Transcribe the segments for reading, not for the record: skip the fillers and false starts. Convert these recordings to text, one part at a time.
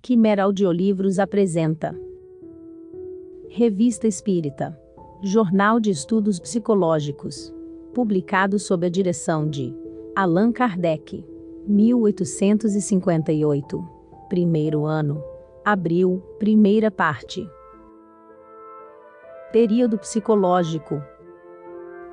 Quimera Audiolivros apresenta Revista Espírita, Jornal de Estudos Psicológicos, publicado sob a direção de Allan Kardec, 1858, primeiro ano, abril, primeira parte. Período psicológico.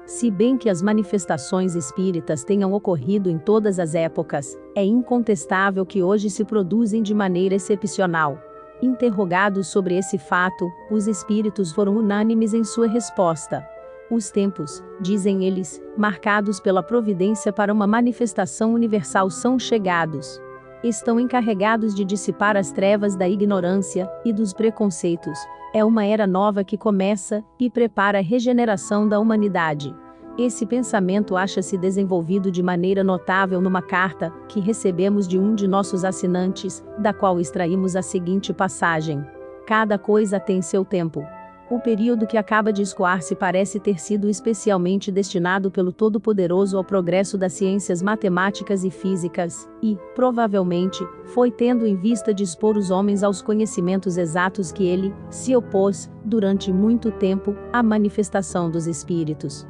Se bem que as manifestações espíritas tenham ocorrido em todas as épocas, é incontestável que hoje se produzem de maneira excepcional. Interrogados sobre esse fato, os espíritos foram unânimes em sua resposta. Os tempos, dizem eles, marcados pela providência para uma manifestação universal são chegados. Estão encarregados de dissipar as trevas da ignorância e dos preconceitos. É uma era nova que começa e prepara a regeneração da humanidade. Esse pensamento acha-se desenvolvido de maneira notável numa carta que recebemos de um de nossos assinantes, da qual extraímos a seguinte passagem: cada coisa tem seu tempo. O período que acaba de escoar-se parece ter sido especialmente destinado pelo Todo-Poderoso ao progresso das ciências matemáticas e físicas, e, provavelmente, foi tendo em vista dispor os homens aos conhecimentos exatos que ele se opôs, durante muito tempo, à manifestação dos espíritos.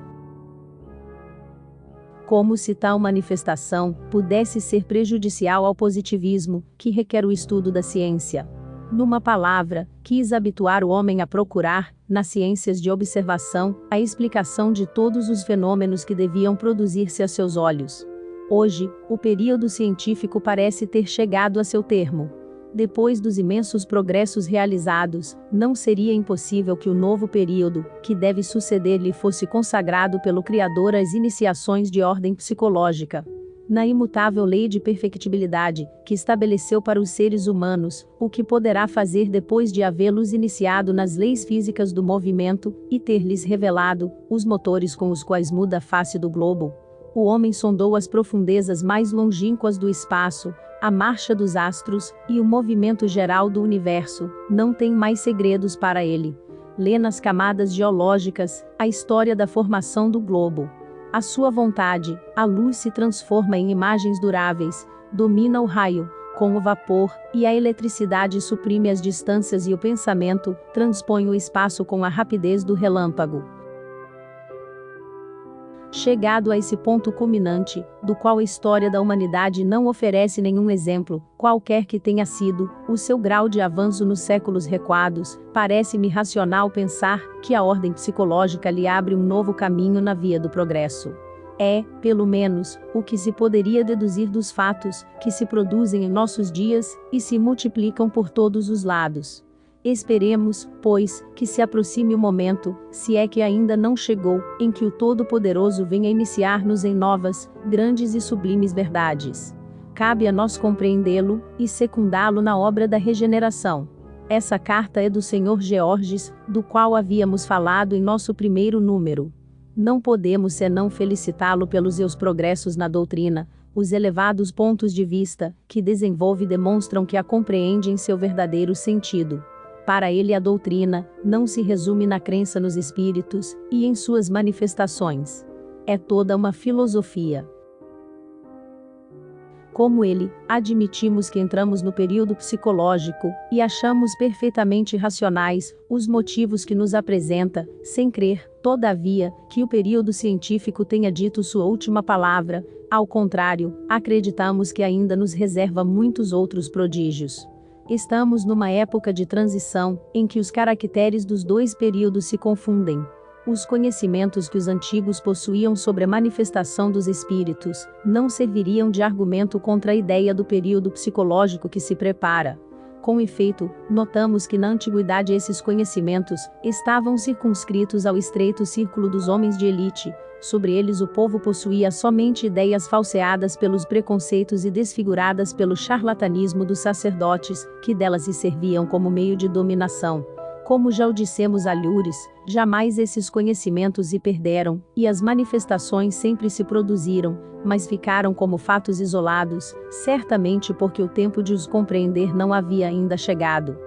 Como se tal manifestação pudesse ser prejudicial ao positivismo, que requer o estudo da ciência. Numa palavra, quis habituar o homem a procurar, nas ciências de observação, a explicação de todos os fenômenos que deviam produzir-se a seus olhos. Hoje, o período científico parece ter chegado a seu termo. Depois dos imensos progressos realizados, não seria impossível que o novo período, que deve suceder-lhe, fosse consagrado pelo Criador às iniciações de ordem psicológica. Na imutável lei de perfectibilidade, que estabeleceu para os seres humanos, o que poderá fazer depois de havê-los iniciado nas leis físicas do movimento, e ter-lhes revelado os motores com os quais muda a face do globo. O homem sondou as profundezas mais longínquas do espaço, a marcha dos astros, e o movimento geral do universo, não tem mais segredos para ele. Lê nas camadas geológicas, a história da formação do globo. A sua vontade, a luz se transforma em imagens duráveis, domina o raio, com o vapor, e a eletricidade suprime as distâncias e o pensamento, transpõe o espaço com a rapidez do relâmpago. Chegado a esse ponto culminante, do qual a história da humanidade não oferece nenhum exemplo, qualquer que tenha sido o seu grau de avanço nos séculos recuados, parece-me racional pensar que a ordem psicológica lhe abre um novo caminho na via do progresso. É, pelo menos, o que se poderia deduzir dos fatos que se produzem em nossos dias e se multiplicam por todos os lados. Esperemos, pois, que se aproxime o momento, se é que ainda não chegou, em que o Todo-Poderoso venha iniciar-nos em novas, grandes e sublimes verdades. Cabe a nós compreendê-lo e secundá-lo na obra da regeneração. Essa carta é do Sr. Georges, do qual havíamos falado em nosso primeiro número. Não podemos senão felicitá-lo pelos seus progressos na doutrina. Os elevados pontos de vista que desenvolve demonstram que a compreende em seu verdadeiro sentido. Para ele a doutrina não se resume na crença nos espíritos e em suas manifestações. É toda uma filosofia. Como ele, admitimos que entramos no período psicológico e achamos perfeitamente racionais os motivos que nos apresenta, sem crer, todavia, que o período científico tenha dito sua última palavra. Ao contrário, acreditamos que ainda nos reserva muitos outros prodígios. Estamos numa época de transição, em que os caracteres dos dois períodos se confundem. Os conhecimentos que os antigos possuíam sobre a manifestação dos espíritos, não serviriam de argumento contra a ideia do período psicológico que se prepara. Com efeito, notamos que na antiguidade esses conhecimentos estavam circunscritos ao estreito círculo dos homens de elite. Sobre eles o povo possuía somente ideias falseadas pelos preconceitos e desfiguradas pelo charlatanismo dos sacerdotes, que delas se serviam como meio de dominação. Como já o dissemos a Lures, jamais esses conhecimentos se perderam, e as manifestações sempre se produziram, mas ficaram como fatos isolados, certamente porque o tempo de os compreender não havia ainda chegado.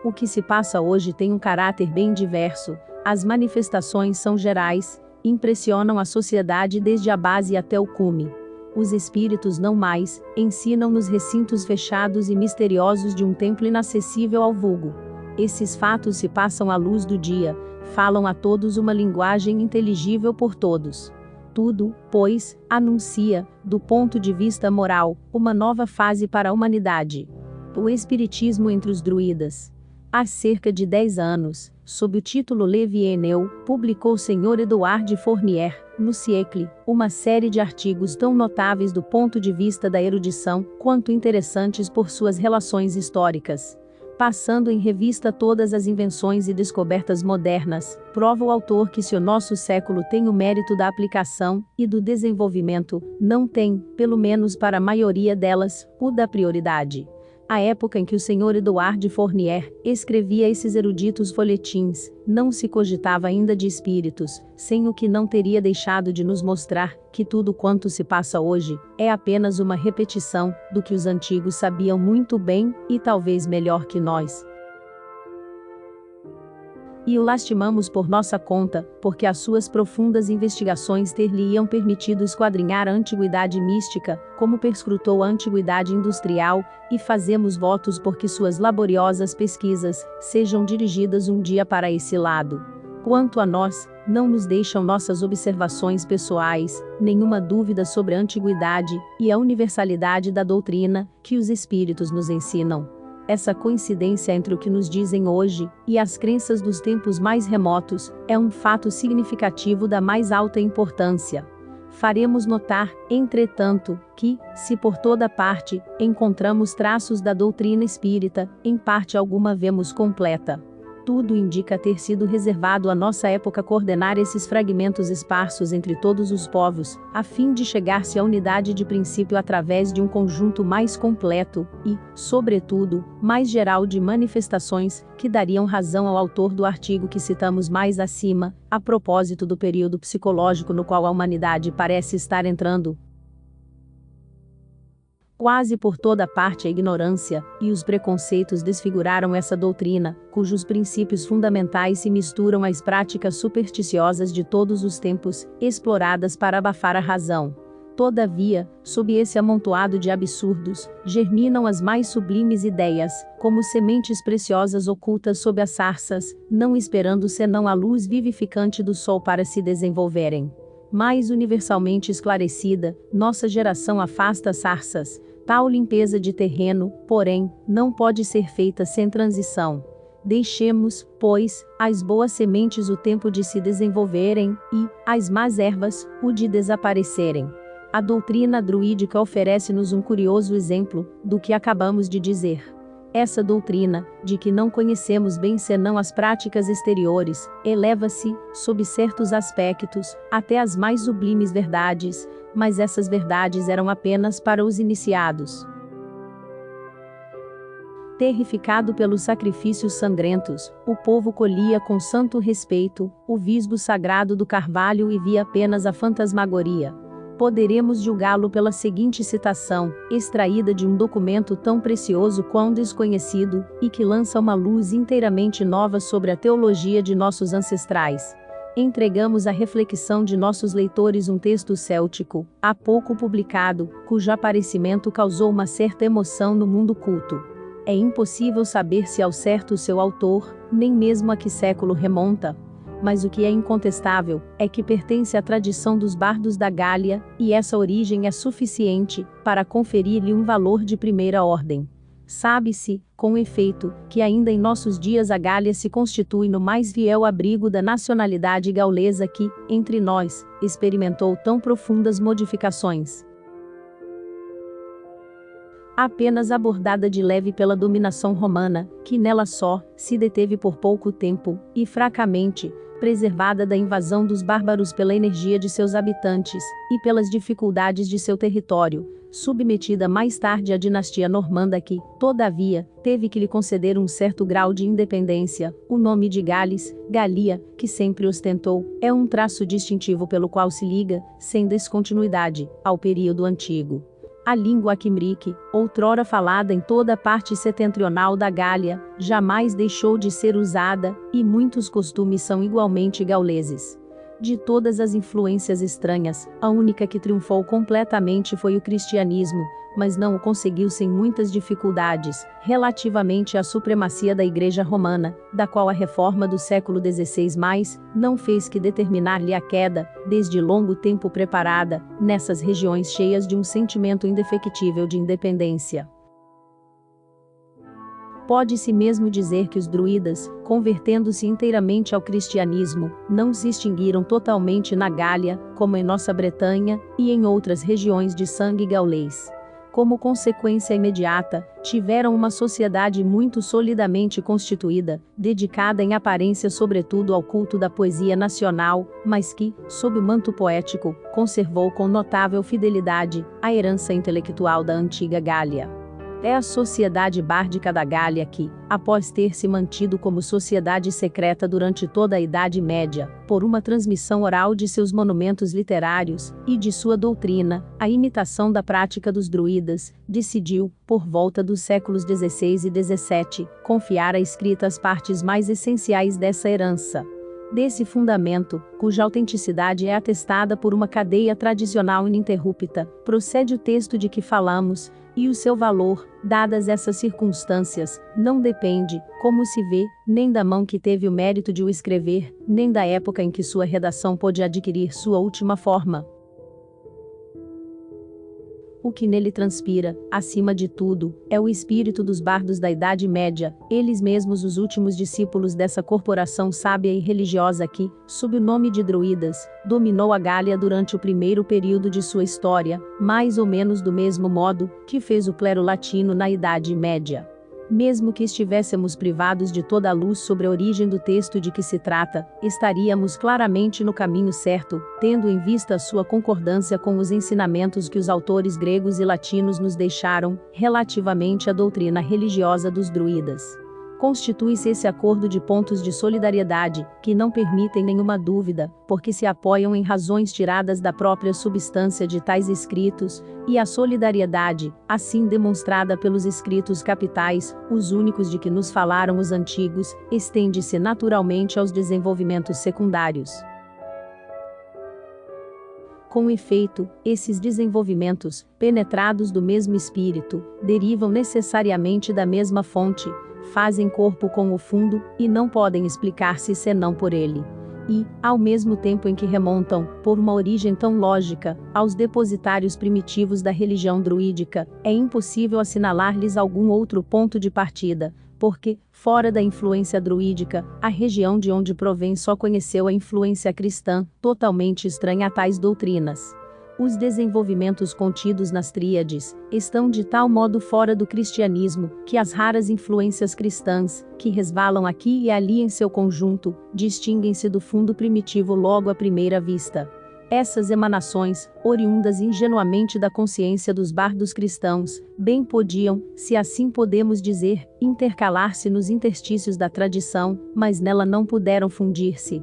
O que se passa hoje tem um caráter bem diverso. As manifestações são gerais, impressionam a sociedade desde a base até o cume. os espíritos não mais ensinam nos recintos fechados e misteriosos de um templo inacessível ao vulgo. Esses fatos se passam à luz do dia, falam a todos uma linguagem inteligível por todos. Tudo, pois, anuncia, do ponto de vista moral, uma nova fase para a humanidade. O Espiritismo entre os druidas. Há cerca de 10 anos, sob o título Levi Eneu, publicou o Sr. Edouard Fournier, no Siècle, uma série de artigos tão notáveis do ponto de vista da erudição, quanto interessantes por suas relações históricas. Passando em revista todas as invenções e descobertas modernas, prova o autor que se o nosso século tem o mérito da aplicação e do desenvolvimento, não tem, pelo menos para a maioria delas, o da prioridade. A época em que o Sr. Edouard Fournier escrevia esses eruditos folhetins, não se cogitava ainda de espíritos, sem o que não teria deixado de nos mostrar que tudo quanto se passa hoje é apenas uma repetição do que os antigos sabiam muito bem e talvez melhor que nós. E o lastimamos por nossa conta, porque as suas profundas investigações ter-lhe-iam permitido esquadrinhar a antiguidade mística, como perscrutou a antiguidade industrial, e fazemos votos por que suas laboriosas pesquisas sejam dirigidas um dia para esse lado. Quanto a nós, não nos deixam nossas observações pessoais, nenhuma dúvida sobre a antiguidade e a universalidade da doutrina que os espíritos nos ensinam. Essa coincidência entre o que nos dizem hoje e as crenças dos tempos mais remotos é um fato significativo da mais alta importância. Faremos notar, entretanto, que, se por toda parte encontramos traços da doutrina espírita, em parte alguma vemos completa. Tudo indica ter sido reservado à nossa época coordenar esses fragmentos esparsos entre todos os povos, a fim de chegar-se à unidade de princípio através de um conjunto mais completo e, sobretudo, mais geral de manifestações, que dariam razão ao autor do artigo que citamos mais acima, a propósito do período psicológico no qual a humanidade parece estar entrando. Quase por toda parte a ignorância e os preconceitos desfiguraram essa doutrina, cujos princípios fundamentais se misturam às práticas supersticiosas de todos os tempos, exploradas para abafar a razão. Todavia, sob esse amontoado de absurdos, germinam as mais sublimes ideias, como sementes preciosas ocultas sob as sarças, não esperando senão a luz vivificante do sol para se desenvolverem. Mais universalmente esclarecida, nossa geração afasta as sarças. Tal limpeza de terreno, porém, não pode ser feita sem transição. Deixemos, pois, às boas sementes o tempo de se desenvolverem e, às más ervas, o de desaparecerem. A doutrina druídica oferece-nos um curioso exemplo do que acabamos de dizer. Essa doutrina, de que não conhecemos bem senão as práticas exteriores, eleva-se, sob certos aspectos, até as mais sublimes verdades, mas essas verdades eram apenas para os iniciados. Terrificado pelos sacrifícios sangrentos, o povo colhia com santo respeito o visgo sagrado do carvalho e via apenas a fantasmagoria. Poderemos julgá-lo pela seguinte citação, extraída de um documento tão precioso quão desconhecido, e que lança uma luz inteiramente nova sobre a teologia de nossos ancestrais. Entregamos à reflexão de nossos leitores um texto céltico, há pouco publicado, cujo aparecimento causou uma certa emoção no mundo culto. É impossível saber se ao certo o seu autor, nem mesmo a que século remonta. Mas o que é incontestável é que pertence à tradição dos bardos da Gália, e essa origem é suficiente para conferir-lhe um valor de primeira ordem. Sabe-se, com efeito, que ainda em nossos dias a Gália se constitui no mais fiel abrigo da nacionalidade gaulesa que, entre nós, experimentou tão profundas modificações. Apenas abordada de leve pela dominação romana, que nela só se deteve por pouco tempo, e fracamente preservada da invasão dos bárbaros pela energia de seus habitantes, e pelas dificuldades de seu território, submetida mais tarde à dinastia normanda que, todavia, teve que lhe conceder um certo grau de independência, o nome de Gales, Galia, que sempre ostentou, é um traço distintivo pelo qual se liga, sem descontinuidade, ao período antigo. A língua quimrique, outrora falada em toda a parte setentrional da Gália, jamais deixou de ser usada, e muitos costumes são igualmente gauleses. De todas as influências estranhas, a única que triunfou completamente foi o cristianismo, mas não o conseguiu sem muitas dificuldades, relativamente à supremacia da Igreja Romana, da qual a reforma do século XVI não fez que determinar-lhe a queda, desde longo tempo preparada, nessas regiões cheias de um sentimento indefectível de independência. Pode-se mesmo dizer que os druidas, convertendo-se inteiramente ao cristianismo, não se extinguiram totalmente na Gália, como em nossa Bretanha, e em outras regiões de sangue gaulês. Como consequência imediata, tiveram uma sociedade muito solidamente constituída, dedicada em aparência sobretudo ao culto da poesia nacional, mas que, sob o manto poético, conservou com notável fidelidade a herança intelectual da antiga Gália. É a sociedade bárdica da Gália que, após ter se mantido como sociedade secreta durante toda a Idade Média, por uma transmissão oral de seus monumentos literários e de sua doutrina, a imitação da prática dos druidas, decidiu, por volta dos séculos XVI e XVII, confiar à escrita as partes mais essenciais dessa herança. Desse fundamento, cuja autenticidade é atestada por uma cadeia tradicional ininterrupta, procede o texto de que falamos, e o seu valor, dadas essas circunstâncias, não depende, como se vê, nem da mão que teve o mérito de o escrever, nem da época em que sua redação pôde adquirir sua última forma. O que nele transpira, acima de tudo, é o espírito dos bardos da Idade Média, eles mesmos os últimos discípulos dessa corporação sábia e religiosa que, sob o nome de druidas, dominou a Gália durante o primeiro período de sua história, mais ou menos do mesmo modo que fez o clero latino na Idade Média. Mesmo que estivéssemos privados de toda a luz sobre a origem do texto de que se trata, estaríamos claramente no caminho certo, tendo em vista a sua concordância com os ensinamentos que os autores gregos e latinos nos deixaram, relativamente à doutrina religiosa dos druidas. Constitui-se esse acordo de pontos de solidariedade, que não permitem nenhuma dúvida, porque se apoiam em razões tiradas da própria substância de tais escritos, e a solidariedade, assim demonstrada pelos escritos capitais, os únicos de que nos falaram os antigos, estende-se naturalmente aos desenvolvimentos secundários. Com efeito, esses desenvolvimentos, penetrados do mesmo espírito, derivam necessariamente da mesma fonte, fazem corpo com o fundo, e não podem explicar-se senão por ele. E, ao mesmo tempo em que remontam, por uma origem tão lógica, aos depositários primitivos da religião druídica, é impossível assinalar-lhes algum outro ponto de partida, porque, fora da influência druídica, a região de onde provém só conheceu a influência cristã, totalmente estranha a tais doutrinas. Os desenvolvimentos contidos nas tríades estão de tal modo fora do cristianismo, que as raras influências cristãs, que resvalam aqui e ali em seu conjunto, distinguem-se do fundo primitivo logo à primeira vista. Essas emanações, oriundas ingenuamente da consciência dos bardos cristãos, bem podiam, se assim podemos dizer, intercalar-se nos interstícios da tradição, mas nela não puderam fundir-se.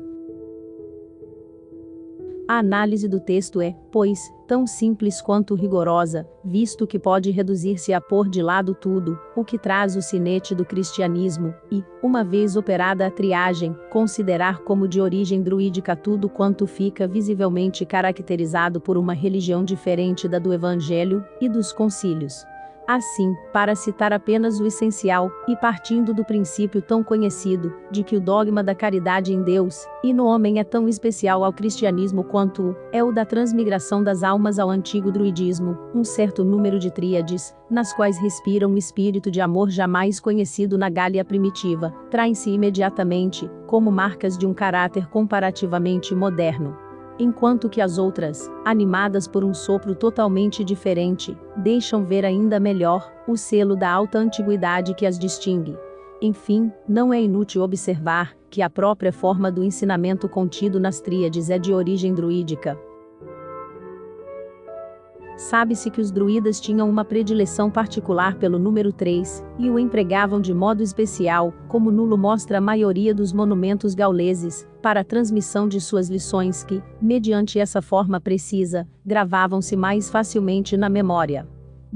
A análise do texto é, pois, tão simples quanto rigorosa, visto que pode reduzir-se a pôr de lado tudo, o que traz o sinete do cristianismo, e, uma vez operada a triagem, considerar como de origem druídica tudo quanto fica visivelmente caracterizado por uma religião diferente da do Evangelho e dos concílios. Assim, para citar apenas o essencial, e partindo do princípio tão conhecido, de que o dogma da caridade em Deus, e no homem é tão especial ao cristianismo quanto é o da transmigração das almas ao antigo druidismo, um certo número de tríades, nas quais respira um espírito de amor jamais conhecido na Gália primitiva, traem-se imediatamente, como marcas de um caráter comparativamente moderno. Enquanto que as outras, animadas por um sopro totalmente diferente, deixam ver ainda melhor o selo da alta antiguidade que as distingue. Enfim, não é inútil observar que a própria forma do ensinamento contido nas tríades é de origem druídica. Sabe-se que os druidas tinham uma predileção particular pelo número 3, e o empregavam de modo especial, como nulo mostra a maioria dos monumentos gauleses, para a transmissão de suas lições que, mediante essa forma precisa, gravavam-se mais facilmente na memória.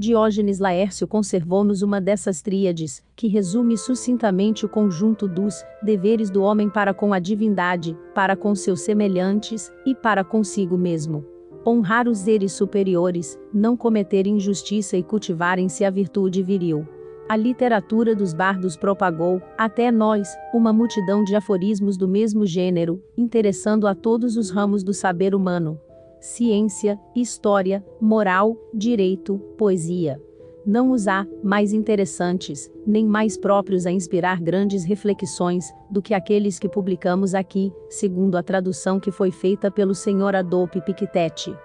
Diógenes Laércio conservou-nos uma dessas tríades, que resume sucintamente o conjunto dos deveres do homem para com a divindade, para com seus semelhantes, e para consigo mesmo. Honrar os seres superiores, não cometer injustiça e cultivarem-se a virtude viril. A literatura dos bardos propagou, até nós, uma multidão de aforismos do mesmo gênero, interessando a todos os ramos do saber humano. Ciência, história, moral, direito, poesia. Não os há mais interessantes, nem mais próprios a inspirar grandes reflexões, do que aqueles que publicamos aqui, segundo a tradução que foi feita pelo Sr. Adolphe Pictet.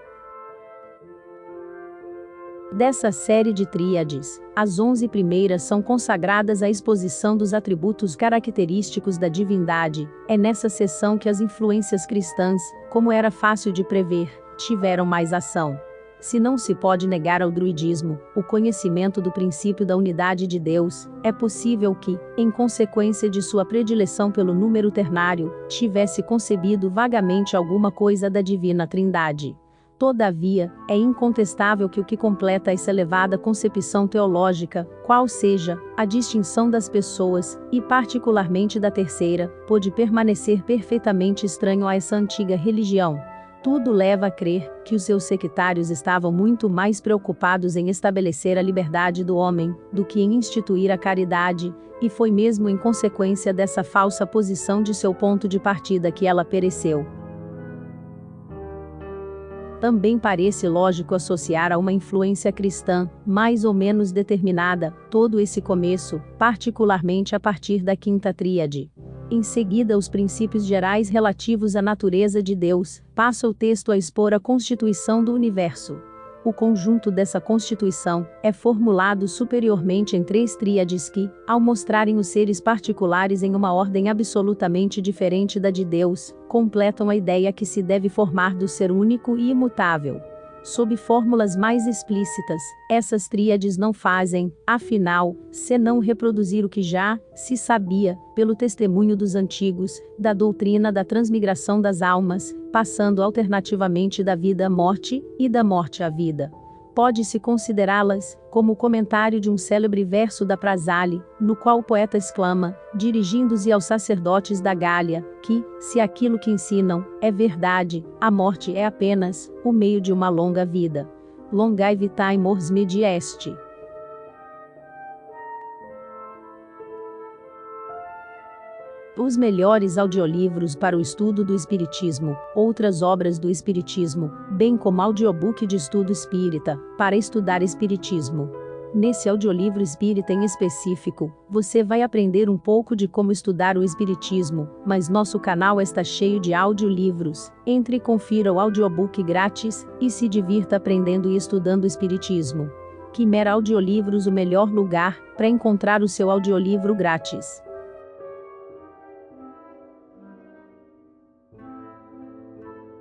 Dessa série de tríades, as 11 primeiras são consagradas à exposição dos atributos característicos da divindade. É nessa seção que as influências cristãs, como era fácil de prever, tiveram mais ação. Se não se pode negar ao druidismo o conhecimento do princípio da unidade de Deus, é possível que, em consequência de sua predileção pelo número ternário, tivesse concebido vagamente alguma coisa da divina Trindade. Todavia, é incontestável que o que completa essa elevada concepção teológica, qual seja a distinção das pessoas, e particularmente da terceira, pôde permanecer perfeitamente estranho a essa antiga religião. Tudo leva a crer que os seus sectários estavam muito mais preocupados em estabelecer a liberdade do homem, do que em instituir a caridade, e foi mesmo em consequência dessa falsa posição de seu ponto de partida que ela pereceu. Também parece lógico associar a uma influência cristã, mais ou menos determinada, todo esse começo, particularmente a partir da quinta tríade. Em seguida, os princípios gerais relativos à natureza de Deus, passa o texto a expor a constituição do universo. O conjunto dessa constituição é formulado superiormente em 3 tríades que, ao mostrarem os seres particulares em uma ordem absolutamente diferente da de Deus, completam a ideia que se deve formar do ser único e imutável. Sob fórmulas mais explícitas, essas tríades não fazem, afinal, senão reproduzir o que já se sabia, pelo testemunho dos antigos, da doutrina da transmigração das almas, passando alternativamente da vida à morte, e da morte à vida. Pode-se considerá-las como o comentário de um célebre verso da Prasale, no qual o poeta exclama, dirigindo-se aos sacerdotes da Gália, que, se aquilo que ensinam é verdade, a morte é apenas o meio de uma longa vida. Longae vitae mors medi est. Os melhores audiolivros para o estudo do Espiritismo, outras obras do Espiritismo, bem como audiobook de estudo espírita, para estudar Espiritismo. Nesse audiolivro espírita em específico, você vai aprender um pouco de como estudar o Espiritismo, mas nosso canal está cheio de audiolivros. Entre e confira o audiobook grátis, e se divirta aprendendo e estudando o Espiritismo. Quimera Audiolivros, o melhor lugar para encontrar o seu audiolivro grátis.